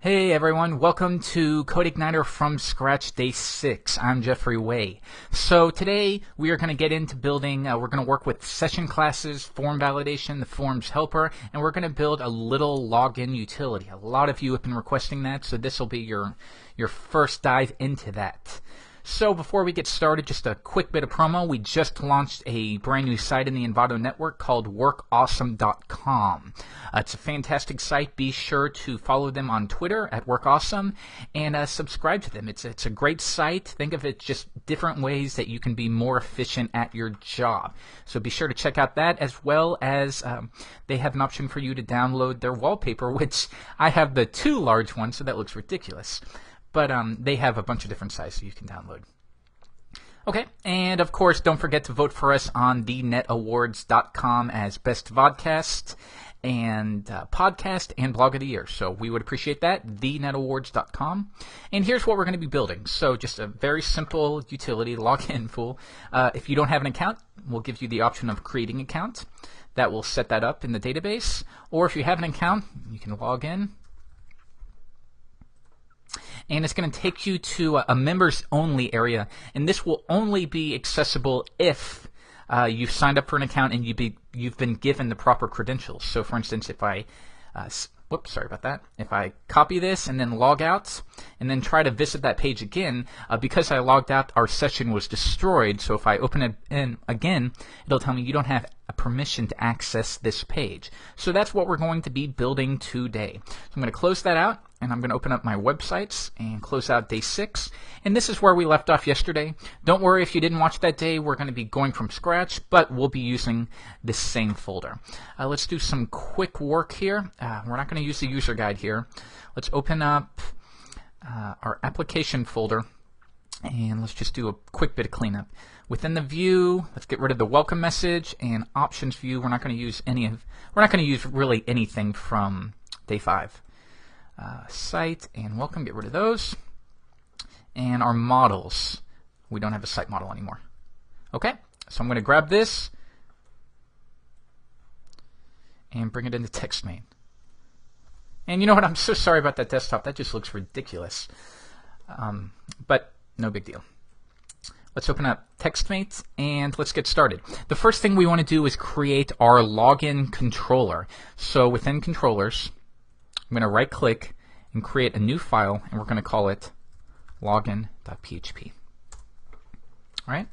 Hey everyone, welcome to Codeigniter from Scratch Day 6. I'm Jeffrey Way. So today we are going to get into building, we're going to work with session classes, form validation, the forms helper, and we're going to build a little login utility. A lot of you have been requesting that, so this will be your first dive into that. So before we get started, just a quick bit of promo. We just launched a brand new site in the Envato network called workawesome.com. It's a fantastic site. Be sure to follow them on Twitter at workawesome and subscribe to them. It's a great site. Think of it just different ways that you can be more efficient at your job. So be sure to check out that, as well as they have an option for you to download their wallpaper, which I have the two large ones, so that looks ridiculous. But they have a bunch of different sizes you can download. Okay, and of course, don't forget to vote for us on thenetawards.com as Best Vodcast and Podcast and Blog of the Year. So we would appreciate that, thenetawards.com. And here's what we're going to be building. So just a very simple utility, login tool. If you don't have an account, we'll give you the option of creating an account. That will set that up in the database. Or if you have an account, you can log in. And it's going to take you to a members only area, and this will only be accessible if you've signed up for an account and you've been given the proper credentials. So for instance, if I if I copy this and then log out and then try to visit that page again, because I logged out, our session was destroyed. So if I open it in again, it'll tell me you don't have a permission to access this page. So that's what we're going to be building today. So I'm going to close that out, and I'm going to open up my websites and close out day 6. And this is where we left off yesterday. Don't worry if you didn't watch that day. We're going to be going from scratch, but we'll be using this same folder. Let's do some quick work here. We're not going to use the user guide here. Let's open up our application folder, and let's just do a quick bit of cleanup. Within the view, let's get rid of the welcome message and options view. We're not going to use really anything from day 5. Site and welcome, get rid of those. And our models, we don't have a site model anymore. Okay, so I'm going to grab this and bring it into TextMate. And you know what, I'm so sorry about that desktop. That just looks ridiculous. But no big deal. Let's open up TextMate and let's get started. The first thing we want to do is create our login controller. So within controllers, I'm going to right click and create a new file, and we're going to call it login.php. All right.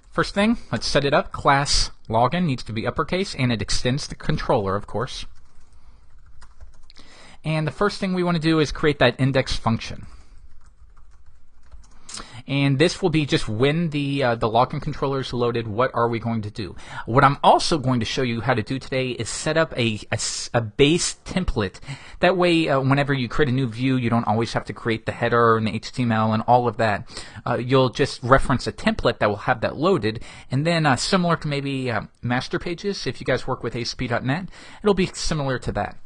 First thing, let's set it up. Class login needs to be uppercase, and it extends the controller, of course. And the first thing we want to do is create that index function. And this will be just when the login controller is loaded, what are we going to do? What I'm also going to show you how to do today is set up a base template. That way, whenever you create a new view, you don't always have to create the header and the HTML and all of that. You'll just reference a template that will have that loaded, and then similar to maybe master pages, if you guys work with ASP.NET, it'll be similar to that.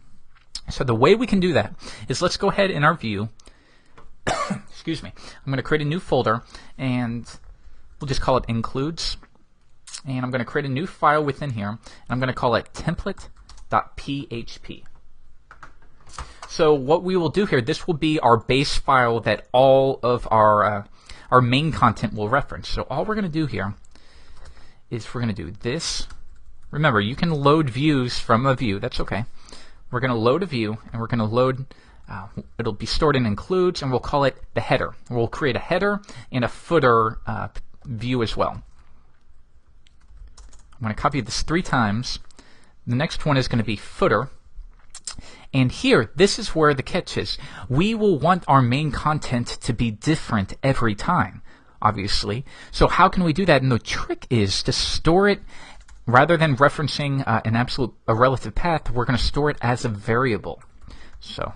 So the way we can do that is, let's go ahead in our view. Excuse me. I'm going to create a new folder, and we'll just call it includes. And I'm going to create a new file within here, and I'm going to call it template.php. So what we will do here, this will be our base file that all of our main content will reference. So all we're going to do here is we're going to do this. Remember, you can load views from a view. That's okay. We're going to load a view, and we're going to load. It'll be stored in includes, and we'll call it the header. We'll create a header and a footer view as well. I'm going to copy this 3 times. The next one is going to be footer. And here, this is where the catch is. We will want our main content to be different every time, obviously. So how can we do that? And the trick is to store it, rather than referencing a relative path, we're going to store it as a variable. So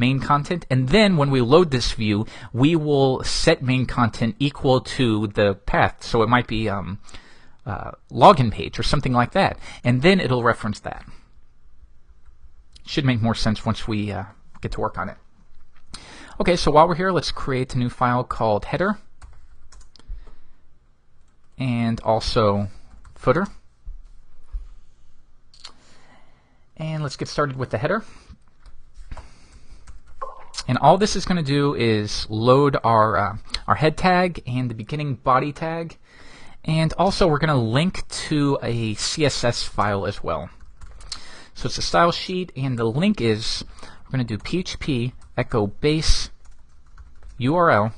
main content, and then when we load this view, we will set main content equal to the path. So it might be login page or something like that, and then it'll reference that. Should make more sense once we get to work on it. Okay, so while we're here, let's create a new file called header and also footer. And let's get started with the header. And all this is going to do is load our head tag and the beginning body tag. And also we're going to link to a CSS file as well. So it's a style sheet, and the link is, we're going to do PHP echo base URL,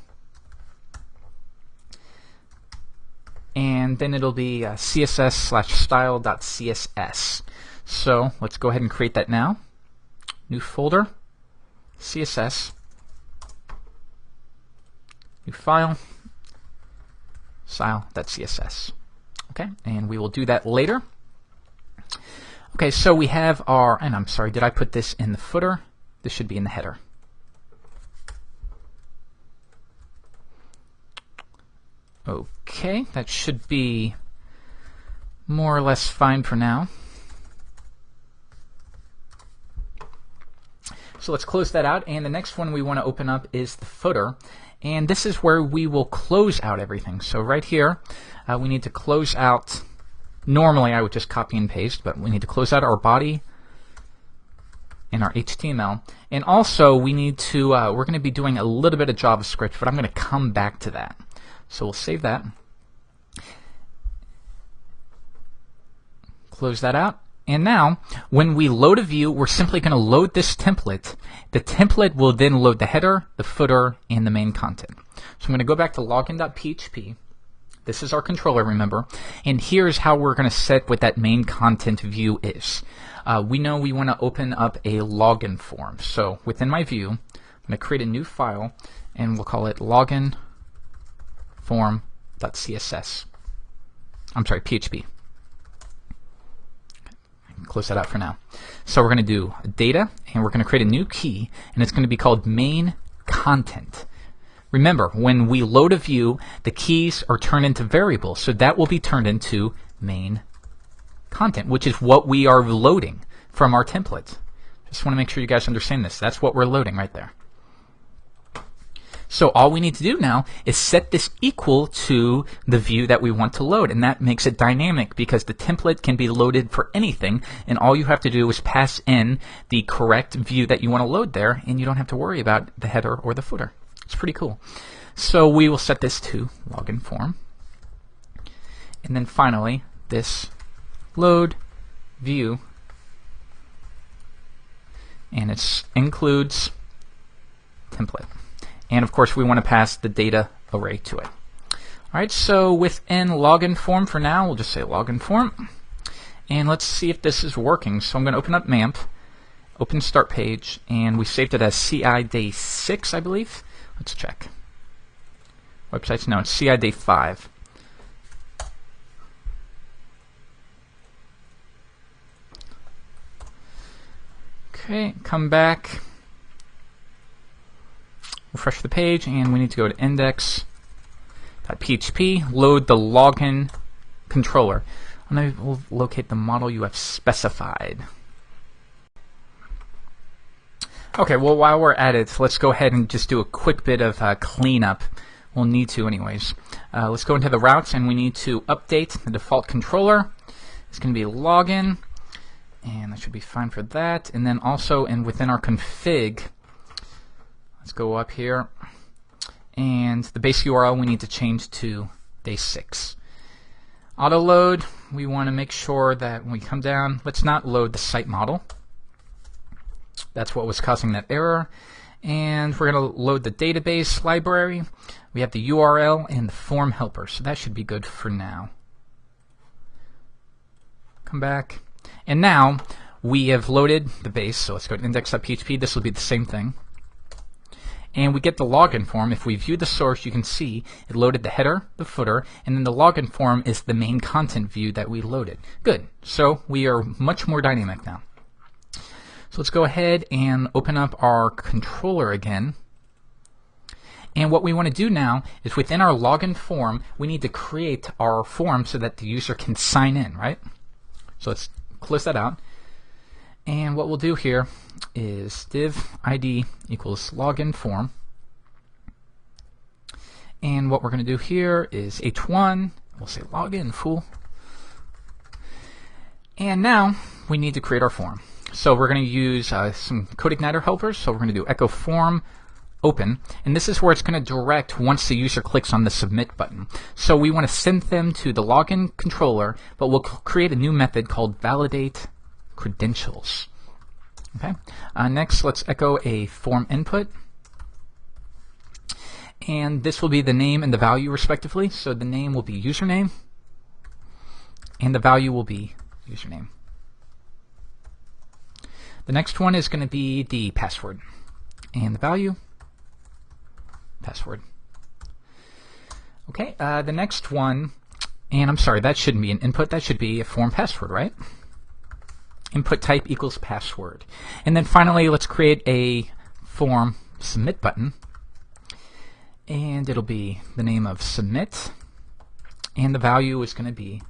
and then it'll be css/style.css. So let's go ahead and create that now. New folder, CSS, new file, style.css. Okay, and we will do that later. Okay, so we have our, and I'm sorry, did I put this in the footer? This should be in the header. Okay, that should be more or less fine for now. So let's close that out, and the next one we want to open up is the footer, and this is where we will close out everything. So right here, we need to close out. Normally I would just copy and paste, but we need to close out our body and our HTML. And also we need to, we're going to be doing a little bit of JavaScript, but I'm going to come back to that. So we'll save that. Close that out. And now, when we load a view, we're simply going to load this template. The template will then load the header, the footer, and the main content. So I'm going to go back to login.php. This is our controller, remember, and here's how we're going to set what that main content view is. We know we want to open up a login form. So within my view, I'm going to create a new file, and we'll call it login form.css. I'm sorry, PHP. Close that out for now. So we're going to do data, and we're going to create a new key, and it's going to be called main content. Remember, when we load a view, the keys are turned into variables, so that will be turned into main content, which is what we are loading from our template. Just want to make sure you guys understand this. That's what we're loading right there. So all we need to do now is set this equal to the view that we want to load, and that makes it dynamic because the template can be loaded for anything, and all you have to do is pass in the correct view that you want to load there, and you don't have to worry about the header or the footer. It's pretty cool. So we will set this to login form, and then finally this load view, and it includes template. And of course we want to pass the data array to it. Alright, so within login form for now, we'll just say login form. And let's see if this is working. So I'm going to open up MAMP, open start page, and we saved it as CI day 6, I believe. Let's check. Websites, no, it's CI day 5. Okay, come back. Refresh the page, and we need to go to index.php, load the login controller. And then we'll locate the model you have specified. Okay, well, while we're at it, let's go ahead and just do a quick bit of cleanup. We'll need to anyways. Let's go into the routes, and we need to update the default controller. It's going to be login, and that should be fine for that. And then also, within our config, let's go up here, and the base URL we need to change to day 6. Auto load, we want to make sure that when we come down, let's not load the site model. That's what was causing that error. And we're going to load the database library. We have the URL and the form helper, so that should be good for now. Come back, and now we have loaded the base, so let's go to index.php. This will be the same thing. And we get the login form. If we view the source, you can see it loaded the header, the footer, and then the login form is the main content view that we loaded. Good. So we are much more dynamic now. So let's go ahead and open up our controller again. And what we want to do now is within our login form, we need to create our form so that the user can sign in, right? So let's close that out. And what we'll do here is div id equals login form. And what we're going to do here is h1. We'll say login, fool. And now we need to create our form. So we're going to use some Codeigniter helpers. So we're going to do echo form open, and this is where it's going to direct once the user clicks on the submit button. So we want to send them to the login controller, but we'll create a new method called validate credentials. Okay. Next, let's echo a form input, and this will be the name and the value respectively. So the name will be username, and the value will be username. The next one is going to be the password, and the value, password. Okay, the next one, and I'm sorry, that shouldn't be an input, that should be a form password, right? Input type equals password. And then finally, let's create a form submit button, and it'll be the name of submit, and the value is going to be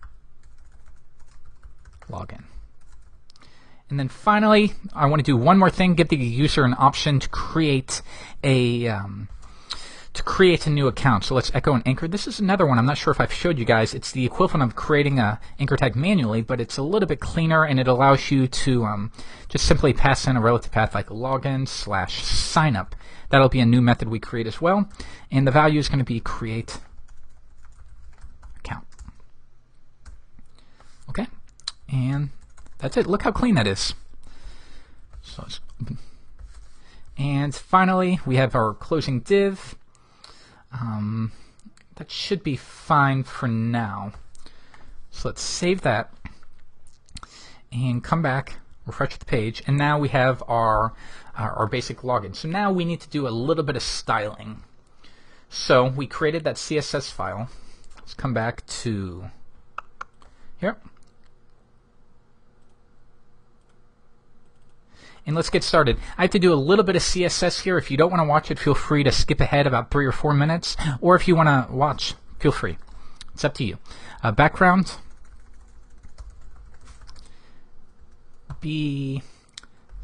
login. And then finally, I want to do one more thing, give the user an option to create a new account. So let's echo an anchor. This is another one. I'm not sure if I've showed you guys. It's the equivalent of creating a anchor tag manually, but it's a little bit cleaner, and it allows you to just simply pass in a relative path like login/signup. That'll be a new method we create as well. And the value is going to be create account. Okay. And that's it. Look how clean that is. So let's open. And finally, we have our closing div. That should be fine for now. So let's save that and come back, refresh the page, and now we have our basic login. So now we need to do a little bit of styling. So we created that CSS file. Let's come back to here. And let's get started. I have to do a little bit of CSS here. If you don't want to watch it, feel free to skip ahead about 3 or 4 minutes. Or if you want to watch, feel free. It's up to you. Background, B6,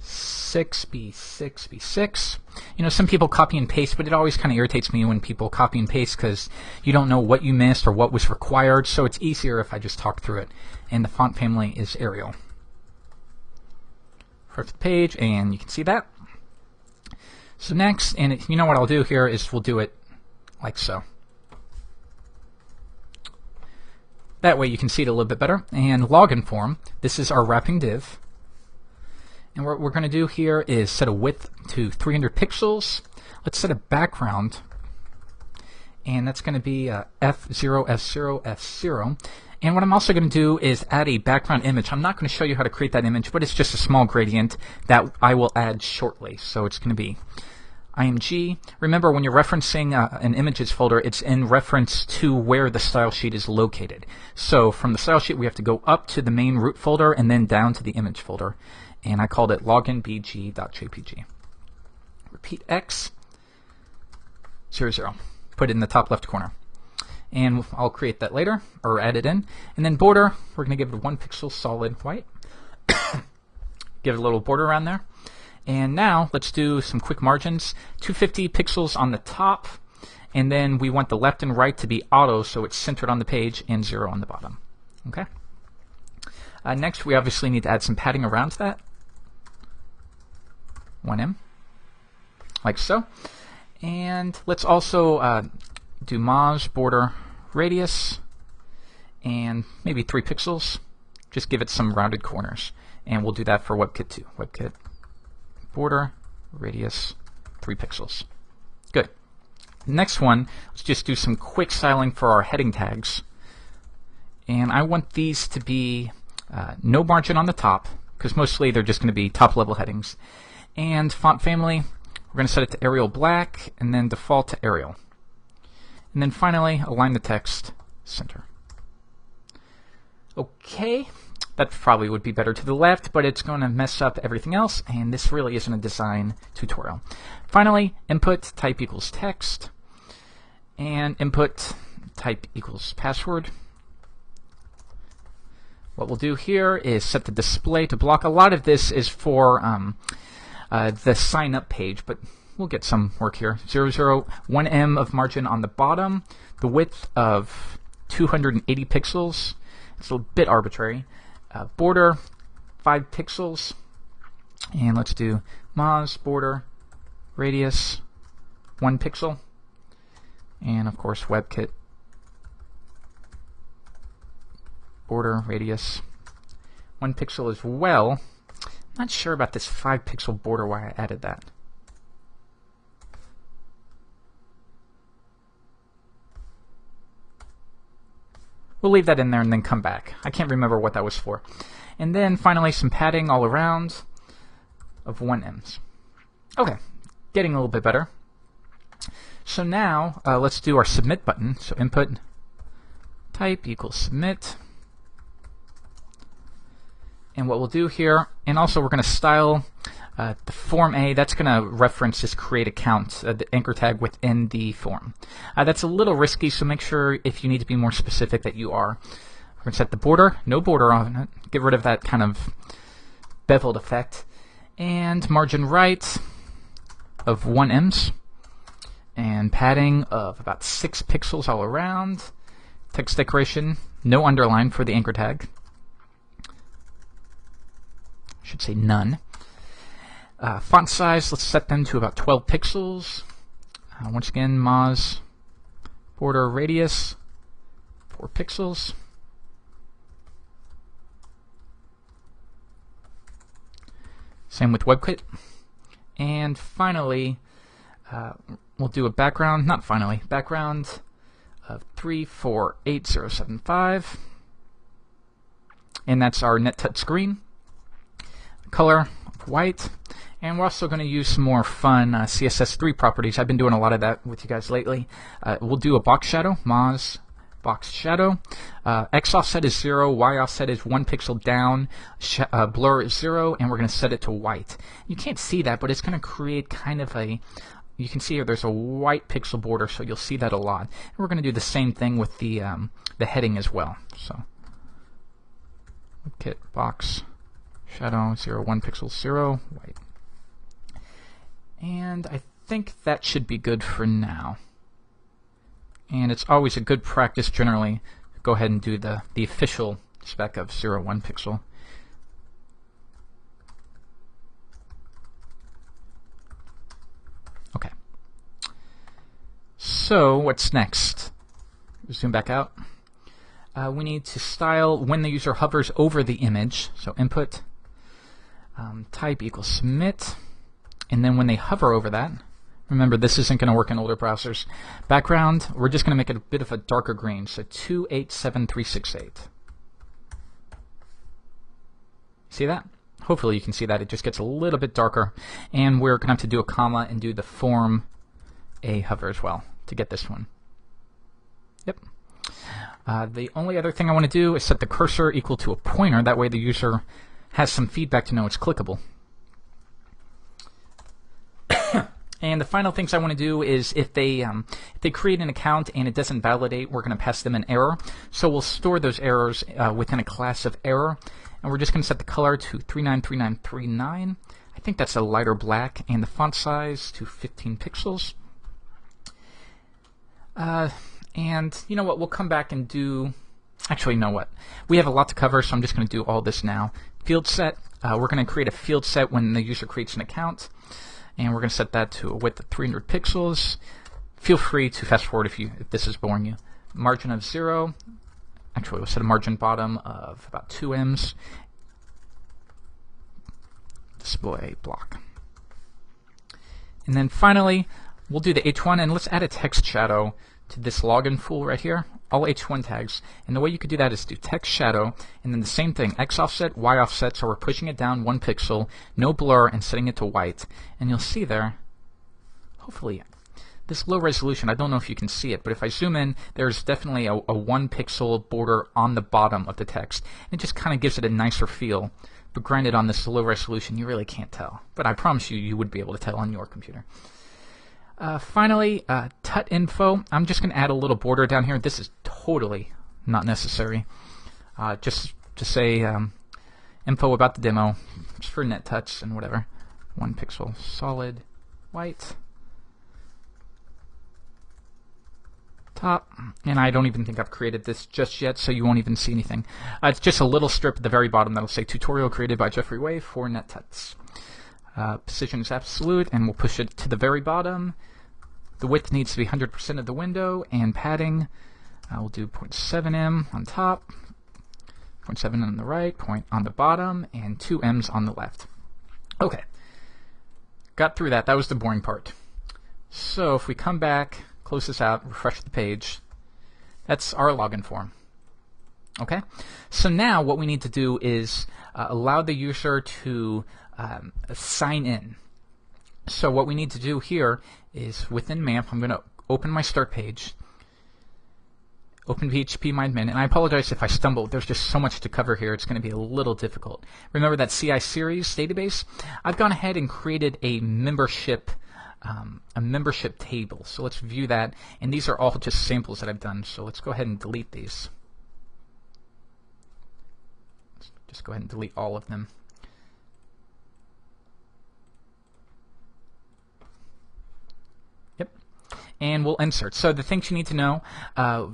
B6, B6. You know, some people copy and paste, but it always kind of irritates me when people copy and paste because you don't know what you missed or what was required. So it's easier if I just talk through it. And the font family is Arial. The page, and you can see that. So next, and you know what I'll do here is we'll do it like so. That way you can see it a little bit better. And login form, this is our wrapping div. And what we're going to do here is set a width to 300 pixels. Let's set a background, and that's going to be F0, F0, F0. And what I'm also going to do is add a background image. I'm not going to show you how to create that image, but it's just a small gradient that I will add shortly. So it's going to be img. Remember, when you're referencing an images folder, it's in reference to where the style sheet is located. So from the style sheet, we have to go up to the main root folder and then down to the image folder. And I called it loginbg.jpg. Repeat x, 0, 0. Put it in the top left corner. And I'll create that later, or add it in. And then border, we're going to give it 1 pixel solid white. Give it a little border around there. And now let's do some quick margins. 250 pixels on the top, and then we want the left and right to be auto, so it's centered on the page, and 0 on the bottom. Okay. Next, we obviously need to add some padding around that. 1em, like so. And let's also do Maj border radius, and maybe 3 pixels. Just give it some rounded corners, and we'll do that for WebKit too. WebKit border radius 3 pixels. Good. Next one, let's just do some quick styling for our heading tags, and I want these to be no margin on the top, because mostly they're just going to be top level headings. And font family, we're going to set it to Arial black, and then default to Arial. And then finally, align the text center. Okay, that probably would be better to the left, but it's going to mess up everything else, and this really isn't a design tutorial. Finally, input type equals text, and input type equals password. What we'll do here is set the display to block. A lot of this is for the sign up page, but we'll get some work here. 0, 0, 1em of margin on the bottom, the width of 280 pixels. It's a bit arbitrary. Border 5 pixels, And let's do Moz border radius 1 pixel, and of course WebKit border radius 1 pixel as well. Not sure about this 5 pixel border, why I added that. We'll leave that in there and then come back. I can't remember what that was for. And then finally some padding all around of 1 ems. Okay, getting a little bit better. So now let's do our submit button. So input type equals submit. And what we'll do here, and also we're going to style the form A. That's going to reference this create account, the anchor tag within the form. That's a little risky, so make sure if you need to be more specific that you are. We're going to set the border, no border on it. Get rid of that kind of beveled effect. And margin right of 1 ems. And padding of about 6 pixels all around. Text decoration, no underline for the anchor tag. Should say none. Font size, let's set them to about 12 pixels. Once again, Moz border radius 4 pixels. Same with WebKit. And finally, we'll do a background, not finally, background of 348075. And that's our NetTouch screen. Color white, and we're also going to use some more fun CSS3 properties. I've been doing a lot of that with you guys lately. We'll do a box shadow, Moz box shadow. X offset is 0, Y offset is 1 pixel down, blur is 0, and we're going to set it to white. You can't see that, but it's going to create kind of a, you can see here there's a white pixel border, so you'll see that a lot. And we're going to do the same thing with the heading as well. So kit box shadow 0, 1 pixel 0, white. And I think that should be good for now. And it's always a good practice generally to go ahead and do the official spec of 0, 1 pixel. Okay. So what's next? Zoom back out. We need to style when the user hovers over the image. So input type equals submit, and then when they hover over that, remember this isn't going to work in older browsers. Background, we're just going to make it a bit of a darker green, so 287368. See that? Hopefully you can see that. It just gets a little bit darker, and we're going to have to do a comma and do the form A hover as well to get this one. Yep. The only other thing I want to do is set the cursor equal to a pointer. That way the user has some feedback to know it's clickable. And the final things I want to do is if they create an account and it doesn't validate, we're going to pass them an error. So we'll store those errors within a class of error, and we're just going to set the color to 393939. I think that's a lighter black, and the font size to 15 pixels. And you know what? We'll come back and do. Actually, you know what? We have a lot to cover, so I'm just going to do all this now. Field set. We're going to create a field set when the user creates an account, and we're going to set that to a width of 300 pixels. Feel free to fast forward if this is boring you. Margin of 0. Actually, we'll set a margin bottom of about 2 ems. Display block. And then finally, we'll do the H1, and let's add a text shadow to this login full right here, all H1 tags. And the way you could do that is do text shadow, and then the same thing, X offset, Y offset, so we're pushing it down 1 pixel, no blur, and setting it to white. And you'll see there, hopefully, this low resolution, I don't know if you can see it, but if I zoom in, there's definitely a 1 pixel border on the bottom of the text. It just kind of gives it a nicer feel. But granted, on this low resolution, you really can't tell. But I promise you, you would be able to tell on your computer. Finally, tut info. I'm just going to add a little border down here. This is totally not necessary. Just to say info about the demo, just for NetTouch and whatever. 1 pixel solid white. top, and I don't even think I've created this just yet, so you won't even see anything. It's just a little strip at the very bottom that'll say tutorial created by Jeffrey Way for NetTuts. Position is absolute, and we'll push it to the very bottom. The width needs to be 100% of the window, and padding, we'll do 0.7 on top, 0.7 on the right, point on the bottom, and 2 m's on the left. Okay, got through that. That was the boring part. So if we come back, close this out, refresh the page, that's our login form. Okay, so now what we need to do is allow the user to sign in. So what we need to do here is within MAMP, I'm going to open my start page, open phpMyAdmin, and I apologize if I stumble. There's just so much to cover here. It's going to be a little difficult. Remember that CI series database? I've gone ahead and created a membership table. So let's view that, and these are all just samples that I've done. So let's go ahead and delete these. Let's just go ahead and delete all of them. And we'll insert. So the things you need to know,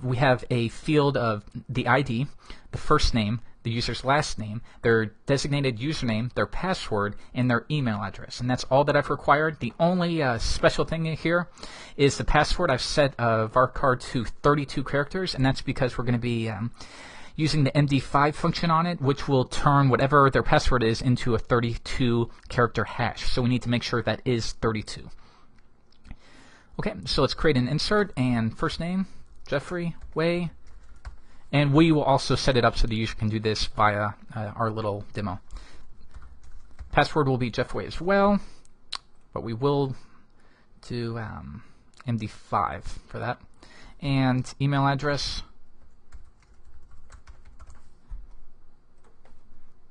we have a field of the ID, the first name, the user's last name, their designated username, their password, and their email address. And that's all that I've required. The only special thing here is the password. I've set varchar to 32 characters, and that's because we're going to be using the MD5 function on it, which will turn whatever their password is into a 32 character hash. So we need to make sure that is 32. Okay, so let's create an insert, and first name, Jeffrey Way, and we will also set it up so the user can do this via our little demo. Password will be Jeff Way as well, but we will do MD5 for that. And email address,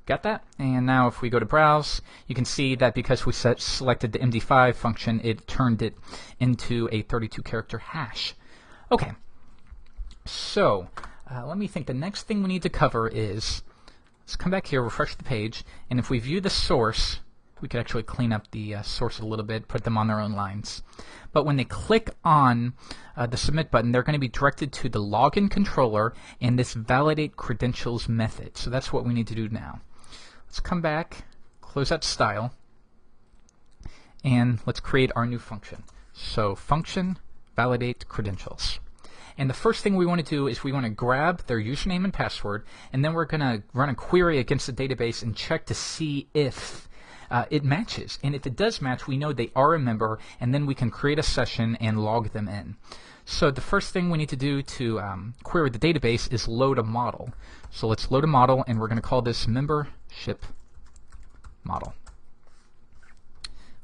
got that? And now if we go to browse, you can see that because we selected the MD5 function, it turned it into a 32 character hash. Okay, so let me think. The next thing we need to cover is, let's come back here, refresh the page, and if we view the source, we could actually clean up the source a little bit, put them on their own lines. But when they click on the submit button, they're going to be directed to the login controller and this validate credentials method. So that's what we need to do now. Let's come back, close out style, and let's create our new function. So function validate credentials. And the first thing we want to do is we want to grab their username and password, and then we're going to run a query against the database and check to see if it matches. And if it does match, we know they are a member, and then we can create a session and log them in. So the first thing we need to do to query the database is load a model. So let's load a model, and we're going to call this membership model.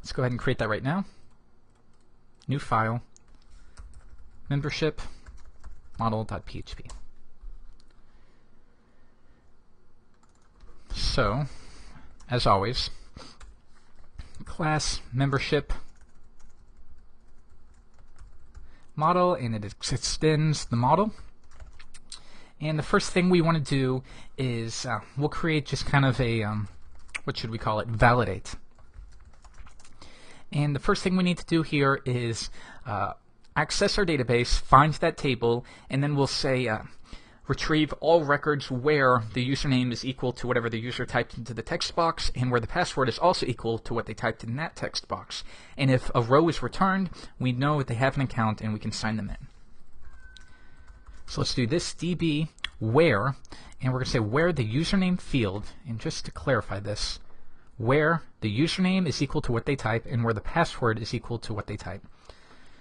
Let's go ahead and create that right now. New file, membership model.php. So, as always, class membership model, and it extends the model. And the first thing we want to do is we'll create just kind of a what should we call it? Validate. And the first thing we need to do here is access our database, find that table, and then we'll say retrieve all records where the username is equal to whatever the user typed into the text box, and where the password is also equal to what they typed in that text box. And if a row is returned, we know that they have an account and we can sign them in. So let's do this db where, and we're going to say where the username field, and just to clarify this, where the username is equal to what they type and where the password is equal to what they type.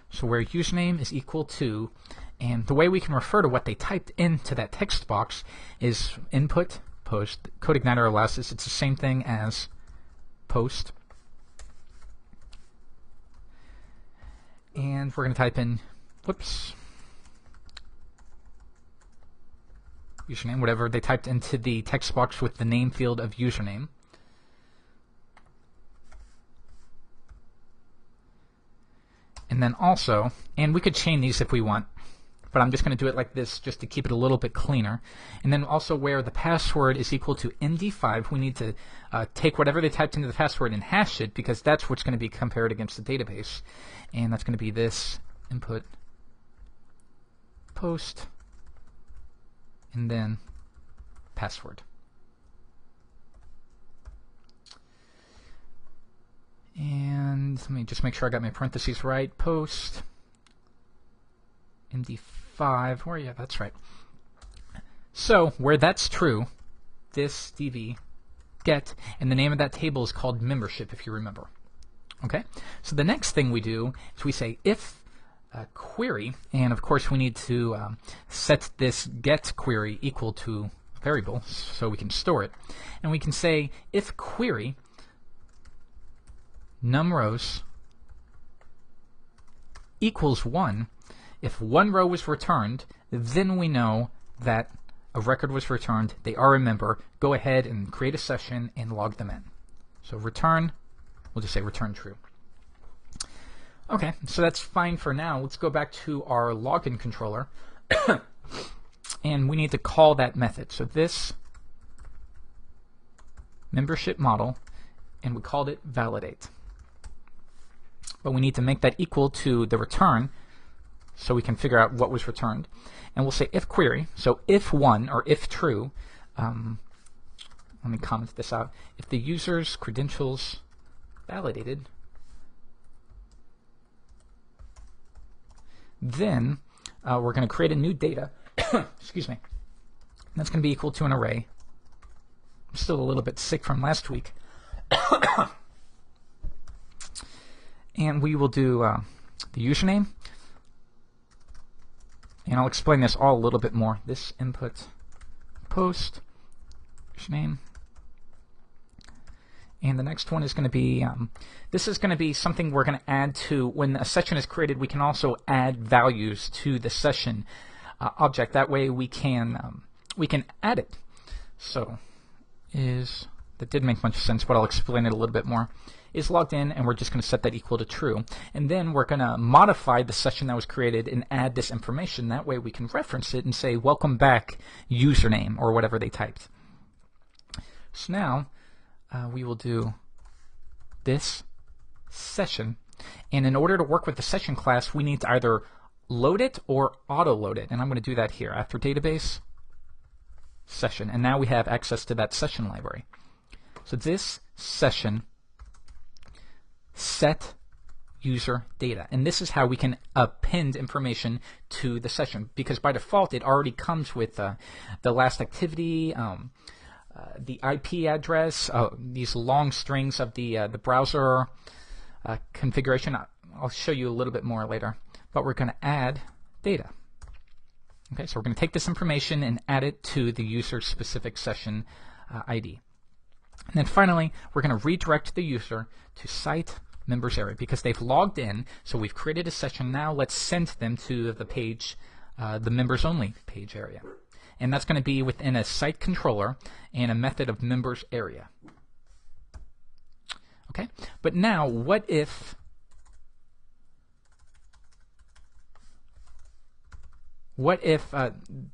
So where username is equal to, and the way we can refer to what they typed into that text box is input post. Codeigniter allows this. It's the same thing as post. And we're going to type in, whoops, username, whatever they typed into the text box with the name field of username. And then also, and we could chain these if we want, but I'm just going to do it like this just to keep it a little bit cleaner. And then also where the password is equal to MD5, we need to take whatever they typed into the password and hash it, because that's what's going to be compared against the database. And that's going to be this input post, and then password. And let me just make sure I got my parentheses right. Post MD5. Where? Yeah, that's right. So where that's true, this DV get, and the name of that table is called membership, if you remember. Okay. So the next thing we do is we say if query, and of course we need to set this get query equal to a variable so we can store it, and we can say if query numRows equals 1. If one row was returned, then we know that a record was returned. They are a member. Go ahead and create a session and log them in. So return, we'll just say return true. Okay, so that's fine for now. Let's go back to our login controller. And we need to call that method. So this membership model, and we called it validate. But we need to make that equal to the return so we can figure out what was returned. And we'll say if query, so if 1 or if true, let me comment this out, if the user's credentials validated, then we're going to create a new data, excuse me, that's going to be equal to an array. I'm still a little bit sick from last week. And we will do the username, and I'll explain this all a little bit more. This input post username, and the next one is going to be this is going to be something we're going to add to when a session is created. We can also add values to the session object. That way we can add it. So that didn't make much sense, but I'll explain it a little bit more. Is logged in, and we're just going to set that equal to true. And then we're going to modify the session that was created and add this information. That way we can reference it and say, welcome back username, or whatever they typed. So now we will do this session. And in order to work with the session class, we need to either load it or auto-load it. And I'm going to do that here. After database, session. And now we have access to that session library. So this session set user data, and this is how we can append information to the session, because by default it already comes with the last activity, the IP address, these long strings of the browser configuration. I'll show you a little bit more later, but we're going to add data. Okay, so we're going to take this information and add it to the user specific session ID. And then finally, we're going to redirect the user to site members area because they've logged in. So we've created a session. Now let's send them to the page, the members only page area. And that's going to be within a site controller and a method of members area. Okay, but now what if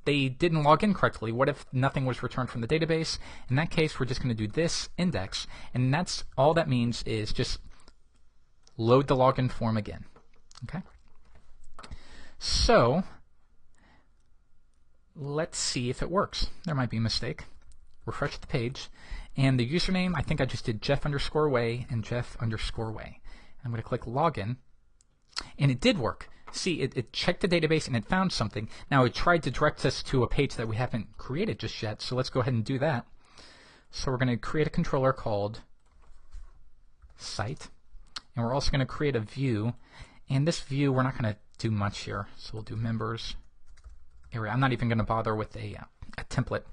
they didn't log in correctly? What if nothing was returned from the database? In that case, we're just going to do this index, and that's all that means is just load the login form again. Okay. So let's see if it works. There might be a mistake. Refresh the page, and the username, I think I just did Jeff_Way and Jeff_Way. I'm going to click login, and it did work. See, it checked the database and it found something. Now it tried to direct us to a page that we haven't created just yet, so let's go ahead and do that. So we're going to create a controller called site, and we're also going to create a view, and this view we're not going to do much here, so we'll do members area. I'm not even going to bother with a template.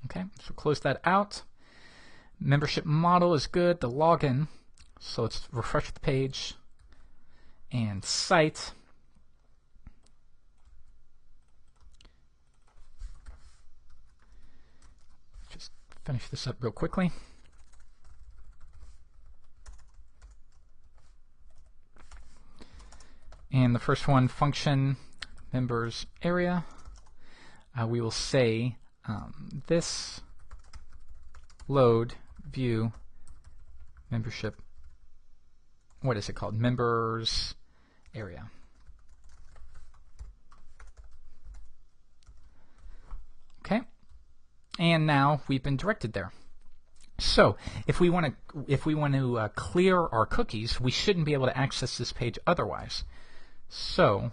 Okay, so close that out. Membership model is good. The login. So let's refresh the page and site. Just finish this up real quickly. And the first one, function members area. We will say this load view membership. What is it called? Members area. Okay, and now we've been directed there. So if we want to clear our cookies, we shouldn't be able to access this page otherwise. So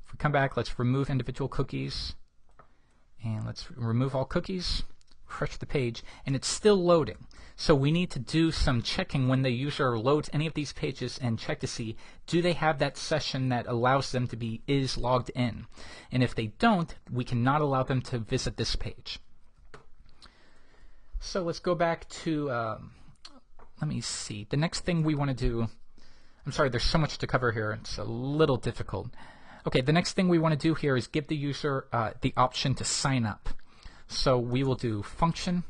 if we come back, let's remove individual cookies, and let's remove all cookies, refresh the page, and it's still loading. So we need to do some checking when the user loads any of these pages and check to see, do they have that session that allows them to be is logged in? And if they don't, we cannot allow them to visit this page. So let's go back to, let me see, the next thing we want to do, I'm sorry, there's so much to cover here, it's a little difficult. Okay, the next thing we want to do here is give the user the option to sign up. So we will do function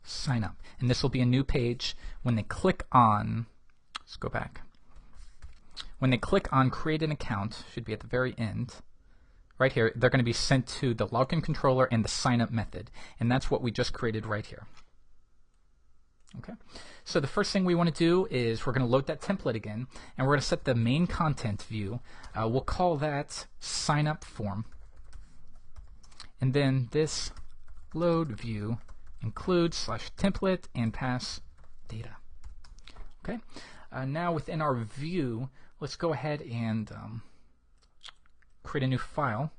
sign up, and this will be a new page. When they click on, let's go back. When they click on create an account, should be at the very end, right here, they're going to be sent to the login controller and the sign up method, and that's what we just created right here. Okay, so the first thing we want to do is we're going to load that template again, and we're going to set the main content view. We'll call that sign up form, and then this load view includes /template and pass data. Okay, now within our view, let's go ahead and create a new file,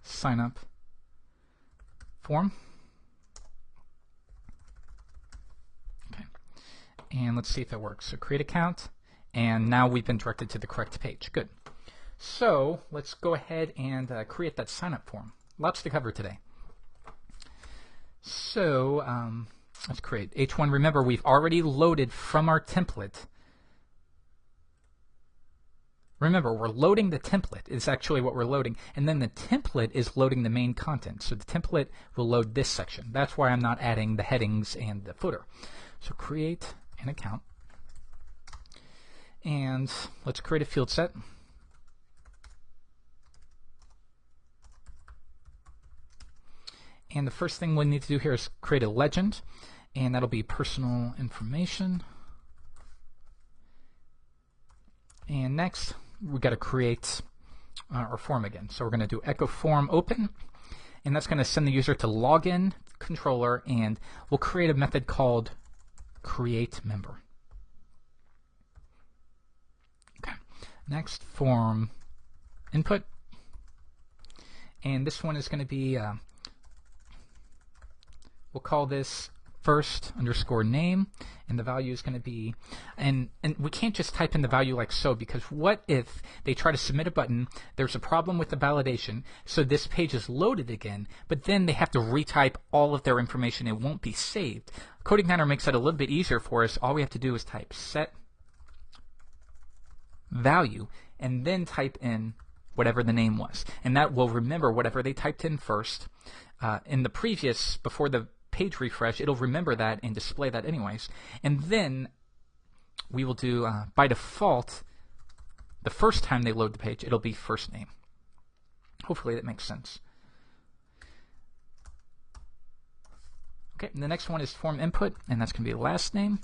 sign up form. Okay, and let's see if it works. So create account, and now we've been directed to the correct page. Good. So let's go ahead and create that sign up form. Lots to cover today. So let's create H1. Remember, we've already loaded from our template. Remember, we're loading the template is actually what we're loading, and then the template is loading the main content. So the template will load this section. That's why I'm not adding the headings and the footer. So create an account, and let's create a field set. And the first thing we need to do here is create a legend, and that'll be personal information. And next, we've got to create our form again. So we're going to do echo form open, and that's going to send the user to login controller, and we'll create a method called create member. Okay. Next, form input, and this one is going to be we'll call this first underscore name, and the value is going to be, and we can't just type in the value like so, because what if they try to submit a button, there's a problem with the validation, so this page is loaded again, but then they have to retype all of their information. It won't be saved. Codeigniter makes that a little bit easier for us. All we have to do is type set value and then type in whatever the name was, and that will remember whatever they typed in first. In the previous, before the page refresh, it'll remember that and display that anyways. And then we will do, by default, the first time they load the page, it'll be first name. Hopefully that makes sense. Okay, and the next one is form input, and that's going to be last name.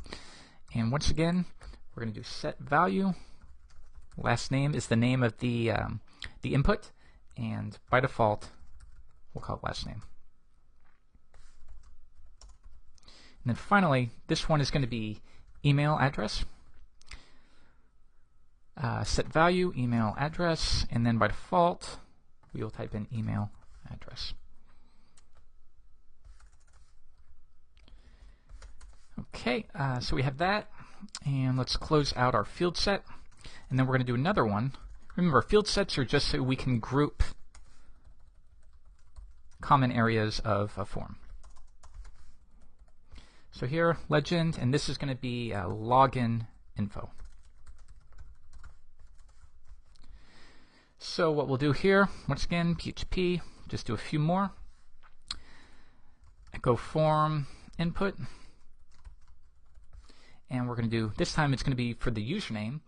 And once again, we're going to do set value. Last name is the name of the input, and by default, we'll call it last name. And then finally, this one is going to be email address. Set value, email address, and then by default, we will type in email address. Okay, so we have that, and let's close out our field set, and then we're going to do another one. Remember, field sets are just so we can group common areas of a form. So here, legend, and this is going to be login info. So what we'll do here, once again, PHP, just do a few more. Echo form input. And we're going to do, this time it's going to be for the username.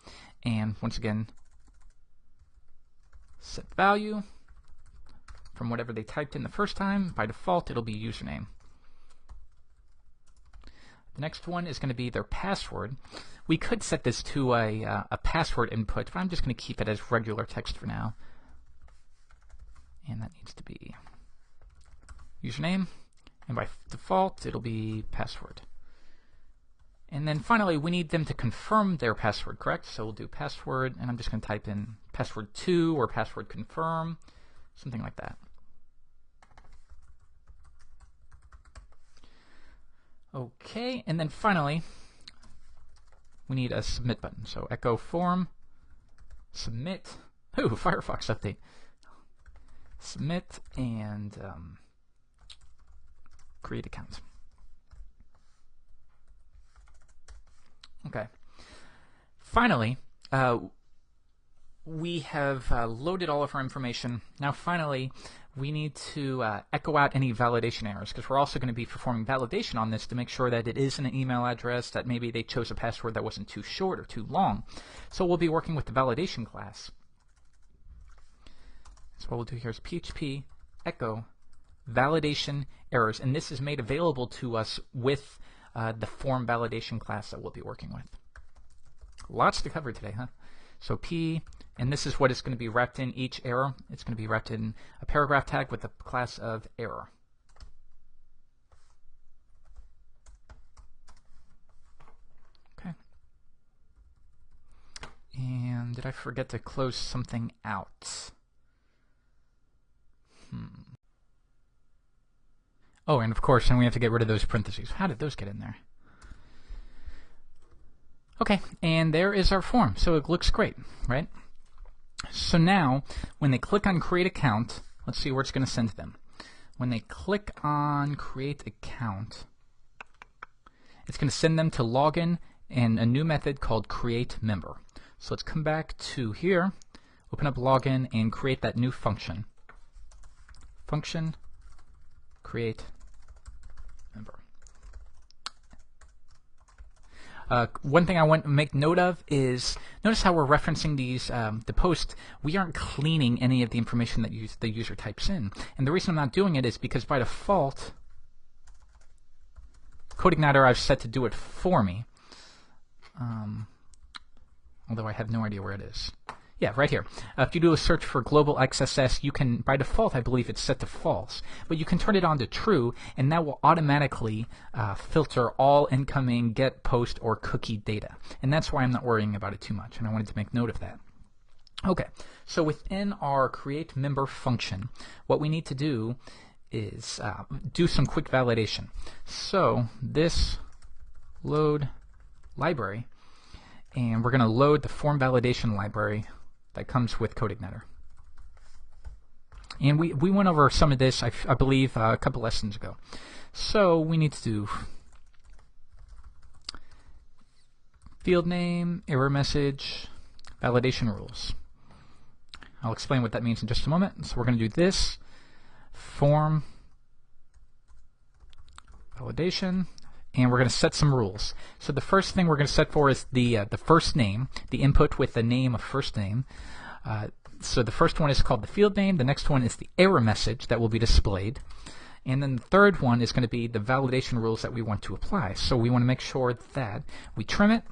And once again, set value from whatever they typed in the first time. By default, it'll be username. The next one is going to be their password. We could set this to a password input, but I'm just going to keep it as regular text for now. And that needs to be username, and by default it'll be password. And then finally we need them to confirm their password, correct? So we'll do password, and I'm just going to type in password 2 or password confirm, something like that. Okay, and then finally we need a submit button. So echo form, submit, ooh, Firefox update. Submit and create account. Okay. Finally, we have loaded all of our information. Now finally, we need to echo out any validation errors, because we're also going to be performing validation on this to make sure that it is an email address, that maybe they chose a password that wasn't too short or too long. So we'll be working with the validation class. So what we'll do here is PHP echo validation errors, and this is made available to us with the form validation class that we'll be working with. Lots to cover today, huh? So P, and this is what it's going to be wrapped in each error. It's going to be wrapped in a paragraph tag with the class of error. Okay. And did I forget to close something out? Oh, and of course, then we have to get rid of those parentheses. How did those get in there? Okay, and there is our form. So it looks great, right? So now, when they click on Create Account, let's see where it's going to send them. When they click on Create Account, it's going to send them to login and a new method called Create Member. So let's come back to here, open up Login, and create that new function. Function create member. One thing I want to make note of is, notice how we're referencing these, the post. We aren't cleaning any of the information that the user types in. And the reason I'm not doing it is because by default, Codeigniter I've set to do it for me. Although I have no idea where it is. Yeah, right here. If you do a search for global XSS, you can, by default, I believe it's set to false, but you can turn it on to true, and that will automatically filter all incoming get, post, or cookie data. And that's why I'm not worrying about it too much, and I wanted to make note of that. Okay, so within our create member function, what we need to do is do some quick validation. So this load library, and we're going to load the form validation library that comes with Codeigniter. And we went over some of this, I believe, a couple lessons ago. So we need to do field name, error message, validation rules. I'll explain what that means in just a moment. So we're going to do this, form validation, and we're going to set some rules. So the first thing we're going to set for is the first name, the input with the name of first name. So the first one is called the field name. The next one is the error message that will be displayed. And then the third one is going to be the validation rules that we want to apply. So we want to make sure that we trim it,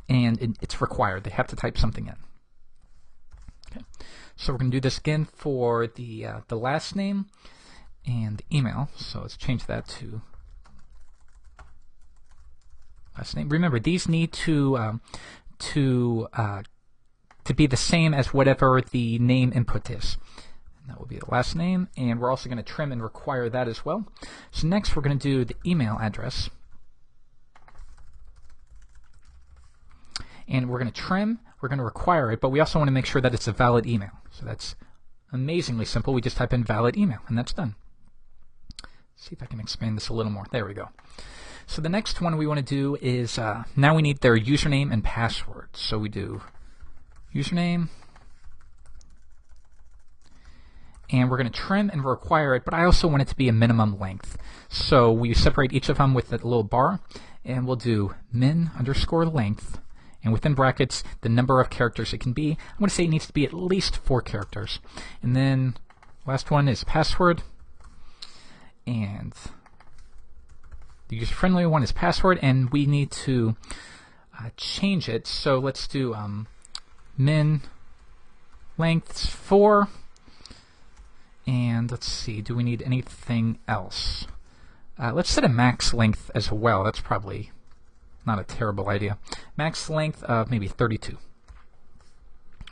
and it's required. They have to type something in. Okay. So we're going to do this again for the last name and the email. So let's change that to last name. Remember, these need to be the same as whatever the name input is. And that will be the last name, and we're also going to trim and require that as well. So next we're going to do the email address. And we're going to trim, we're going to require it, but we also want to make sure that it's a valid email. So that's amazingly simple. We just type in valid email, and that's done. Let's see if I can expand this a little more. There we go. So the next one we want to do is, now we need their username and password. So we do username, and we're going to trim and require it, but I also want it to be a minimum length. So we separate each of them with a little bar, and we'll do min_length, and within brackets the number of characters it can be. I'm going to say it needs to be at least 4 characters. And then last one is password, and The user-friendly one is password, and we need to change it. So let's do min lengths 4. And let's see, do we need anything else? Let's set a max length as well. That's probably not a terrible idea. Max length of maybe 32.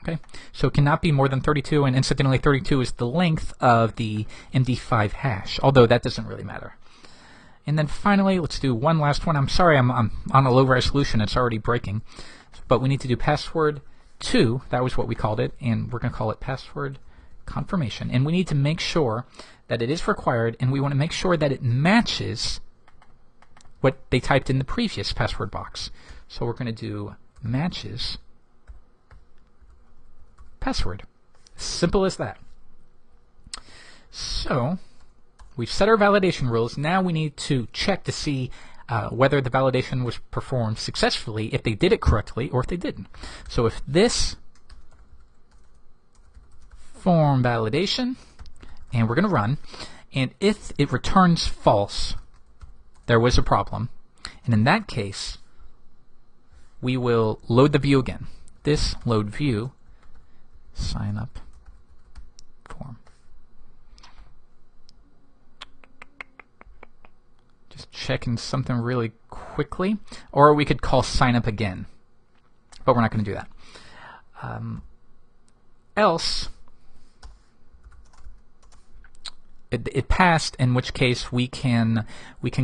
Okay, so it cannot be more than 32, and incidentally 32 is the length of the MD5 hash, although that doesn't really matter. And then finally, let's do one last one. I'm sorry, I'm on a low resolution, it's already breaking. But we need to do password 2, that was what we called it, and we're going to call it password confirmation. And we need to make sure that it is required, and we want to make sure that it matches what they typed in the previous password box. So we're going to do matches password. Simple as that. So we've set our validation rules. Now we need to check to see whether the validation was performed successfully, if they did it correctly or if they didn't. So if this form validation, and we're going to run, and if it returns false, there was a problem, and in that case we will load the view again. This load view sign up form. Just checking something really quickly, or we could call sign up again, but we're not going to do that. Else it passed, in which case we can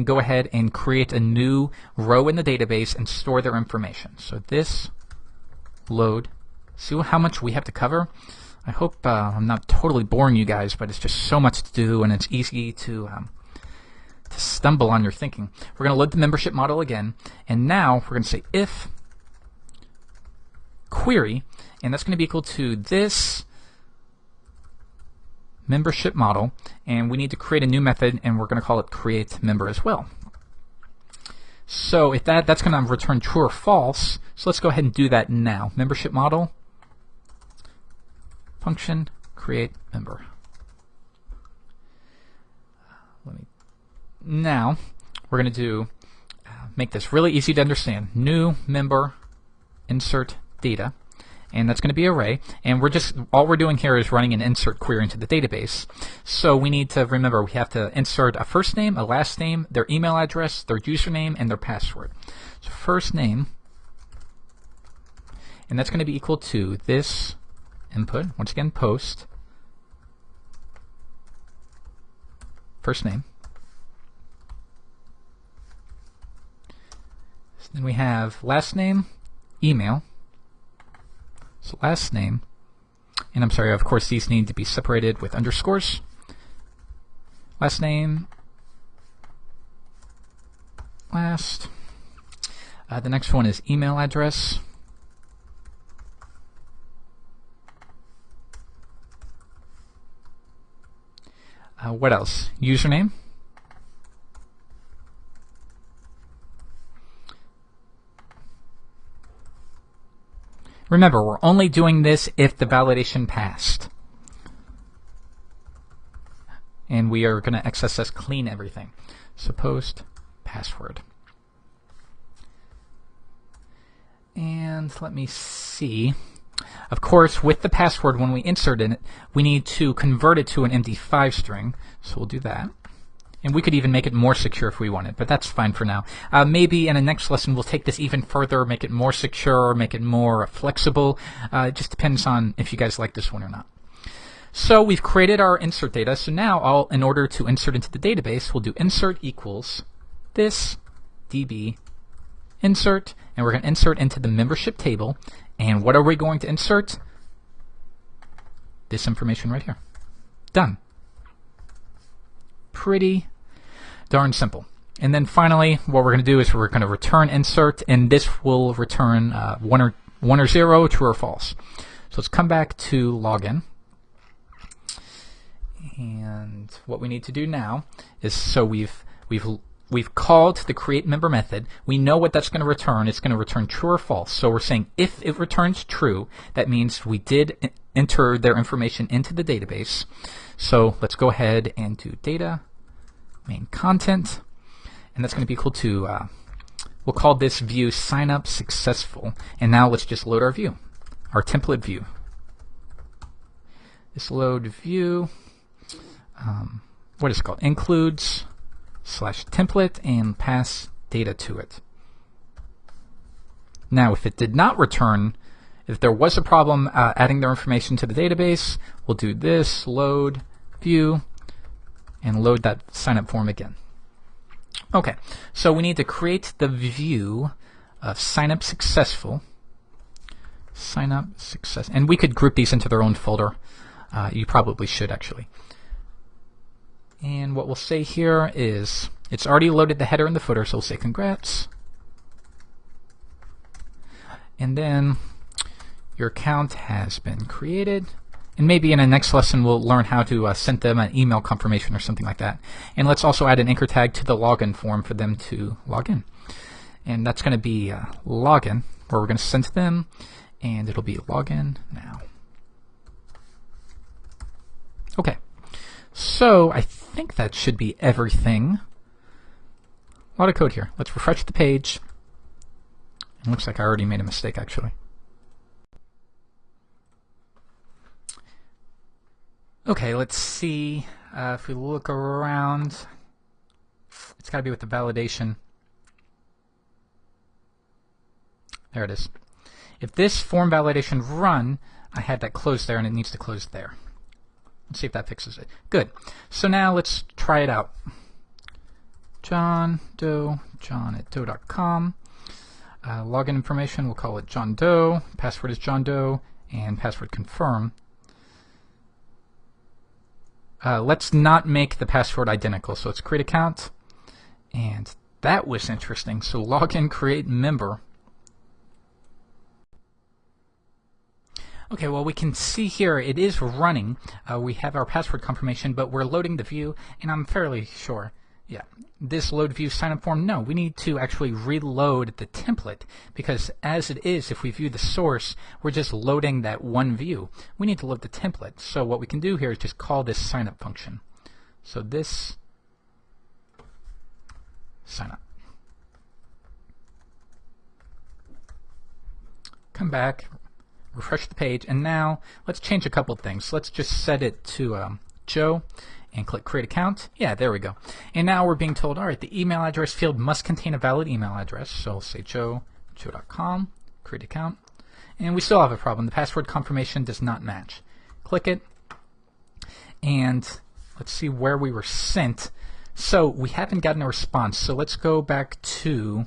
go ahead and create a new row in the database and store their information. So this load, see how much we have to cover? I hope I'm not totally boring you guys, but it's just so much to do, and it's easy to stumble on your thinking. We're going to load the membership model again, and now we're going to say if query, and that's going to be equal to this membership model, and we need to create a new method, and we're going to call it create member as well. So if that's going to return true or false, so let's go ahead and do that now. Membership model function create member. Now we're going to do make this really easy to understand. New member insert data, and that's going to be array, and all we're doing here is running an insert query into the database. So we need to remember we have to insert a first name, a last name, their email address, their username, and their password. So first name, and that's going to be equal to this input, once again post first name. So then we have last name, email. So last name, and I'm sorry, of course these need to be separated with underscores. Last name, last. The next one is email address. What else? Username. Remember, we're only doing this if the validation passed. And we are going to XSS clean everything. So post password. And let me see. Of course, with the password, when we insert in it, we need to convert it to an MD5 string. So we'll do that. And we could even make it more secure if we wanted, but that's fine for now. Maybe in the next lesson we'll take this even further, make it more secure, make it more flexible. It just depends on if you guys like this one or not. So we've created our insert data. So now in order to insert into the database, we'll do insert equals this db insert, and we're going to insert into the membership table. And what are we going to insert? This information right here. Done. Pretty darn simple. And then finally, what we're going to do is we're going to return insert, and this will return 1 or 0, true or false. So let's come back to login. And what we need to do now is, so we've called the create member method. We know what that's going to return. It's going to return true or false. So we're saying if it returns true, that means we did enter their information into the database. So let's go ahead and do data main content, and that's going to be equal to, we'll call this view sign up successful. And now let's just load our view, our template view. This load view, what is it called? Includes /template and pass data to it. Now, if it did not return, if there was a problem adding their information to the database, we'll do this load view and load that sign up form again. Okay, so we need to create the view of sign up successful. Sign up success, and we could group these into their own folder. You probably should actually. And what we'll say here is it's already loaded the header and the footer, so we'll say congrats. And then your account has been created. And maybe in the next lesson we'll learn how to send them an email confirmation or something like that. And let's also add an anchor tag to the login form for them to log in. And that's going to be login, where we're going to send to them, and it'll be login now. Okay, so I think that should be everything. A lot of code here. Let's refresh the page. It looks like I already made a mistake, actually. Okay, let's see if we look around. It's got to be with the validation. There it is. If this form validation run, I had that closed there and it needs to close there. Let's see if that fixes it. Good. So now let's try it out. John at doe.com. Login information, we'll call it John Doe. Password is John Doe, and password confirm. Let's not make the password identical. So let's create account, and that was interesting. So login, create member. Okay, well, we can see here it is running. We have our password confirmation, but we're loading the view, and I'm fairly sure, yeah, this load view sign up form, no, we need to actually reload the template, because as it is, if we view the source, we're just loading that one view. We need to load the template. So what we can do here is just call this sign up function. So this sign up. Come back, refresh the page, and now let's change a couple things. Let's just set it to Joe and click create account. Yeah, there we go. And now we're being told, all right, the email address field must contain a valid email address. So we'll say joe.com, create account. And we still have a problem. The password confirmation does not match. Click it, and let's see where we were sent. So we haven't gotten a response. So let's go back to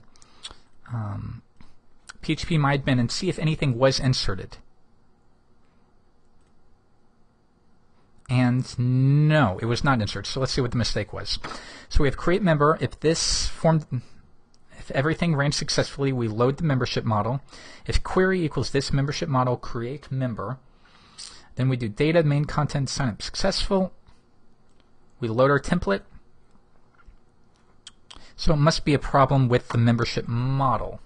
phpMyAdmin and see if anything was inserted. And no, it was not inserted. So let's see what the mistake was. So we have create member. If this form, if everything ran successfully, we load the membership model. If query equals this membership model, create member. Then we do data main content sign up successful. We load our template. So it must be a problem with the membership model.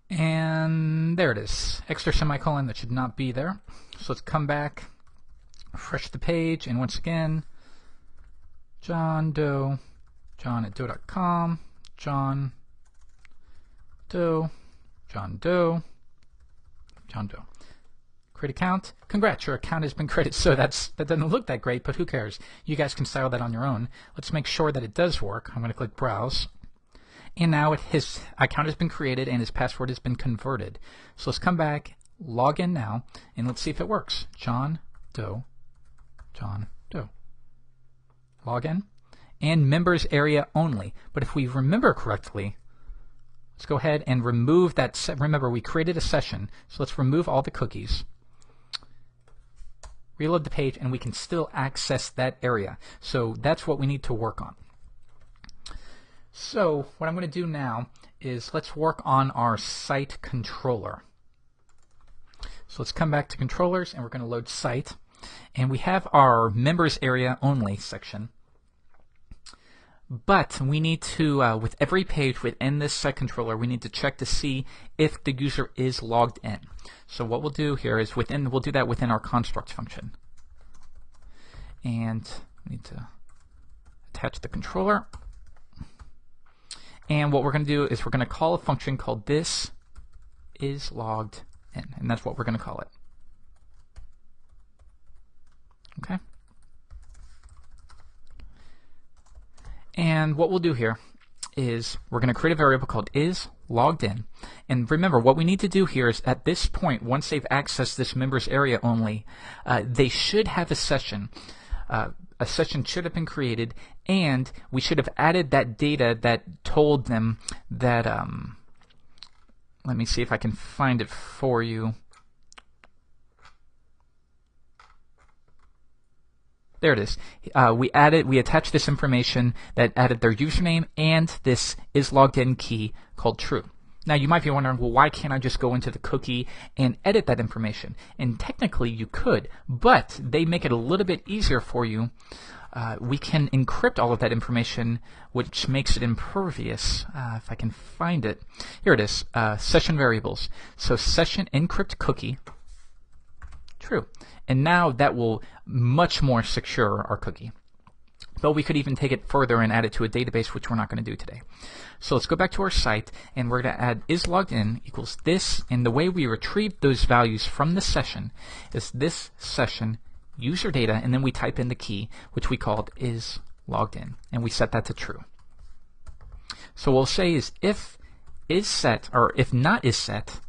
And there it is. Extra semicolon, that should not be there. So let's come back, refresh the page, and once again, John Doe, John at doe.com, John Doe, John Doe, John Doe. Create account. Congrats, your account has been created. So that doesn't look that great, but who cares? You guys can style that on your own. Let's make sure that it does work. I'm going to click browse. And now his account has been created and his password has been converted. So let's come back, log in now, and let's see if it works. John Doe, John Doe. Log in. And members area only. But if we remember correctly, let's go ahead and remove that. Remember, we created a session, so let's remove all the cookies. Reload the page, and we can still access that area. So that's what we need to work on. So what I'm going to do now is let's work on our site controller. So let's come back to controllers, and we're going to load site. And we have our members area only section. But we need to, with every page within this site controller, we need to check to see if the user is logged in. So what we'll do here is we'll do that within our construct function. And we need to attach the controller. And what we're going to do is we're going to call a function called this is logged in, and that's what we're going to call it. Okay. And what we'll do here is we're going to create a variable called is logged in. And remember, what we need to do here is at this point, once they've accessed this members area only, they should have a session. A session should have been created, and we should have added that data that told them that, let me see if I can find it for you. There it is. We attached this information that added their username and this is logged in key called true. Now you might be wondering, well, why can't I just go into the cookie and edit that information? And technically you could, but they make it a little bit easier for you. We can encrypt all of that information, which makes it impervious. If I can find it. Here it is, session variables. So session encrypt cookie, true. And now that will much more secure our cookie. But we could even take it further and add it to a database, which we're not going to do today. So let's go back to our site, and we're going to add is logged in equals this, and the way we retrieve those values from the session is this session user data, and then we type in the key, which we called is logged in, and we set that to true. So what we'll say is if is set, or if not is set,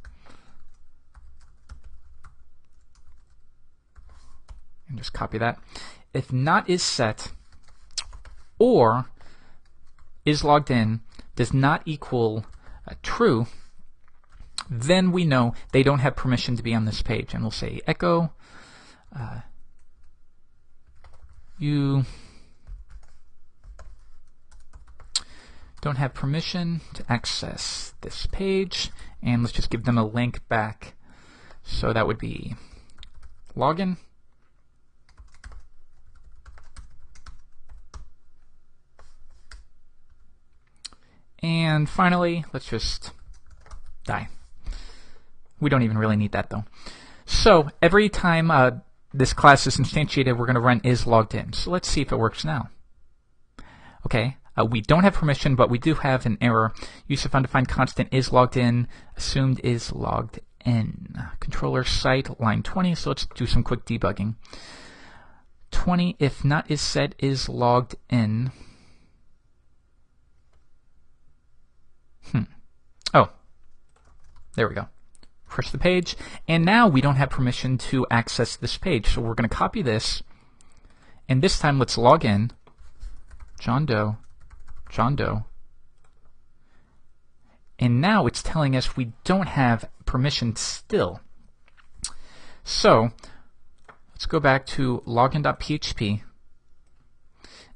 and just copy that. If not is set or is logged in does not equal true, then we know they don't have permission to be on this page, and we'll say echo you don't have permission to access this page, and let's just give them a link back. So that would be login. And finally, let's just die. We don't even really need that though. So every time this class is instantiated, we're going to run is logged in. So let's see if it works now. Okay, we don't have permission, but we do have an error. Use of undefined constant is logged in, assumed is logged in. Controller site line 20, so let's do some quick debugging. 20 if not is set is logged in. Oh, there we go. Refresh the page, and now we don't have permission to access this page, so we're going to copy this, and this time let's log in. John Doe, John Doe, and now it's telling us we don't have permission still. So let's go back to login.php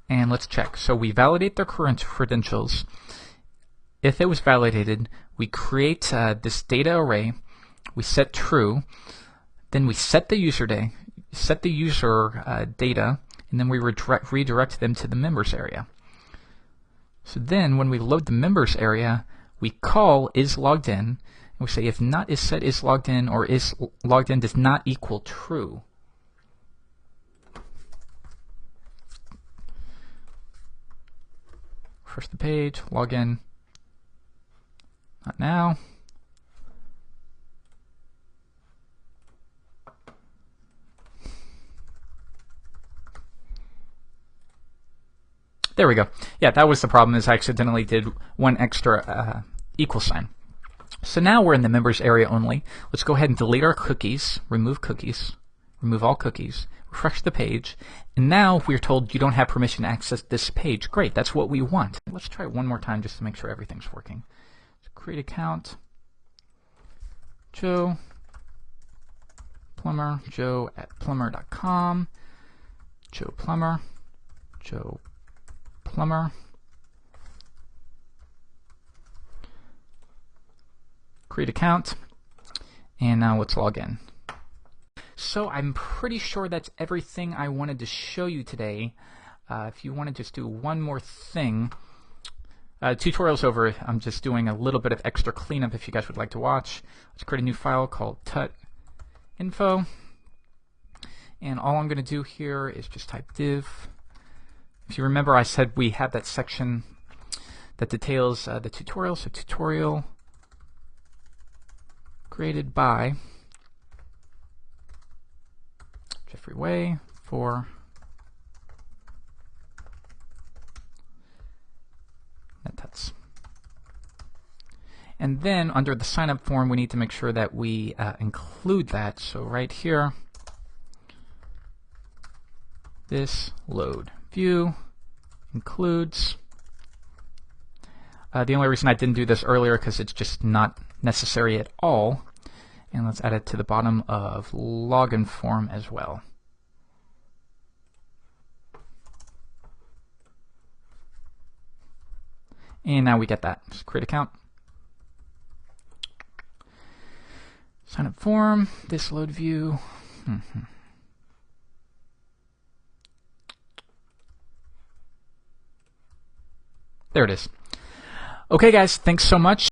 and let's check. So we validate their current credentials. If it was validated, we create this data array, we set true, then we set the user data, and then we redirect them to the members area. So then when we load the members area, we call is logged in, and we say if not is set is logged in, or is logged in does not equal true. Refresh the page, log in. Not now. There we go. Yeah, that was the problem, is I accidentally did one extra equal sign. So now we're in the members area only. Let's go ahead and delete our cookies, remove all cookies, refresh the page, and now we're told you don't have permission to access this page. Great, that's what we want. Let's try it one more time just to make sure everything's working. Create account, Joe Plumber, Joe at plumber.com, Joe Plumber, Joe Plumber. Create account, and now let's log in. So I'm pretty sure that's everything I wanted to show you today. If you want to just do one more thing, tutorial's over. I'm just doing a little bit of extra cleanup if you guys would like to watch. Let's create a new file called tut.info. And all I'm going to do here is just type div. If you remember, I said we had that section that details the tutorial. So tutorial created by Jeffrey Way for NetTuts. And then under the sign up form, we need to make sure that we include that. So right here, this load view includes. The only reason I didn't do this earlier because it's just not necessary at all. And let's add it to the bottom of login form as well. And now we get that. Just create account. Sign up form, this load view. There it is. Okay guys, thanks so much.